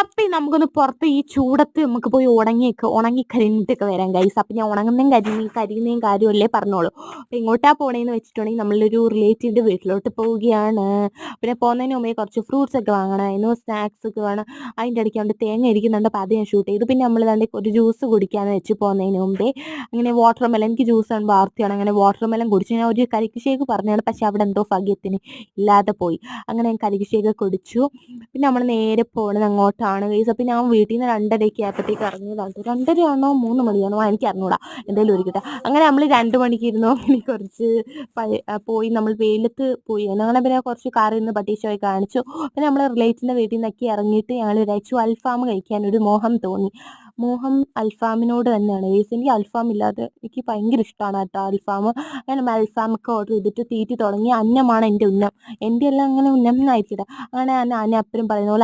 അപ്പി നമുക്കൊന്ന് പുറത്ത് ഈ ചൂടത്ത് നമുക്ക് പോയി ഉണങ്ങി കരിഞ്ഞിട്ടൊക്കെ വരാം ഗൈസ്. അപ്പം ഞാൻ ഉണങ്ങുന്നതും കരിയുന്നതും കാര്യമല്ലേ പറഞ്ഞോളൂ. അപ്പം എങ്ങോട്ടാ പോണേന്ന് വെച്ചിട്ടുണ്ടെങ്കിൽ നമ്മളൊരു റിലേറ്റീവിൻ്റെ വീട്ടിലോട്ട് പോവുകയാണ്. പിന്നെ പോകുന്നതിന് മുമ്പേ കുറച്ച് ഫ്രൂട്ട്സ് ഒക്കെ വാങ്ങണമായിരുന്നു, സ്നാക്സ് ഒക്കെ വേണം. അതിൻ്റെ ഇടയ്ക്ക് കൊണ്ട് തേങ്ങ ഇരിക്കുന്നുണ്ട്, അപ്പോൾ അത് ഞാൻ ഷൂട്ട് ചെയ്തു. പിന്നെ നമ്മൾ തന്നെ ഒരു ജ്യൂസ് കുടിക്കാമെന്ന് വെച്ച് പോകുന്നതിന് മുമ്പേ അങ്ങനെ വാട്ടർ മെലൻ, എനിക്ക് ജ്യൂസ് കാണുമ്പോൾ ആർത്തിയാണ്, അങ്ങനെ വാട്ടർ മെലൻ കുടിച്ചു. ഞാൻ ഒരു കരിക്ക് ഷേക്ക് പറഞ്ഞാണ്, പക്ഷേ അവിടെ എന്തോ ഭാഗ്യത്തിന് ഇല്ലാതെ പോയി. അങ്ങനെ ഞാൻ കരിക്ക് ഷേക്ക് കുടിച്ചു. പിന്നെ നമ്മൾ നേരെ പോകുന്നത് അങ്ങോട്ടാണ് ഗൈസ്. അപ്പം ഞാൻ വീട്ടിൽ നിന്ന് 2:30 ആയപ്പോഴത്തേക്ക് ഇറങ്ങിയതാണ്. 2:30 ആണോ 3 മണിയാണോ എനിക്ക് അറിഞ്ഞൂടാ, എന്തായാലും ഒരുക്കിട്ടെ. അങ്ങനെ നമ്മൾ 2 മണിക്ക് ഇരുന്നു. പിന്നെ കുറച്ച് പോയി നമ്മൾ വെയിലത്ത് പോയി. അങ്ങനെ പിന്നെ കുറച്ച് കാറിൽ നിന്ന് പട്ടീശോയെ കാണിച്ചു. പിന്നെ നമ്മൾ റിലേറ്റീവിൻ്റെ വീട്ടിൽ നിന്നൊക്കെ ഇറങ്ങിയിട്ട് ഞങ്ങൾ വിചാരിച്ചു അൽഫാം കഴിക്കാൻ ഒരു മോഹം തോന്നി. അൽഫാമിനോട് തന്നെയാണ് ഗൈസ്. എനിക്ക് അൽഫാം ഇല്ലാതെ എനിക്ക് ഭയങ്കര ഇഷ്ടമാണ് കേട്ടോ അൽഫാം. അങ്ങനെ അൽഫാമൊക്കെ ഓർഡർ ചെയ്തിട്ട് തീറ്റി തുടങ്ങി. അന്നമാണ് എൻ്റെ ഉന്നം, എൻ്റെ എല്ലാം അങ്ങനെ ഉന്നം എന്നായിരിക്കട്ടെ. അങ്ങനെ അന്ന എപ്പോഴും പറയുന്ന പോലെ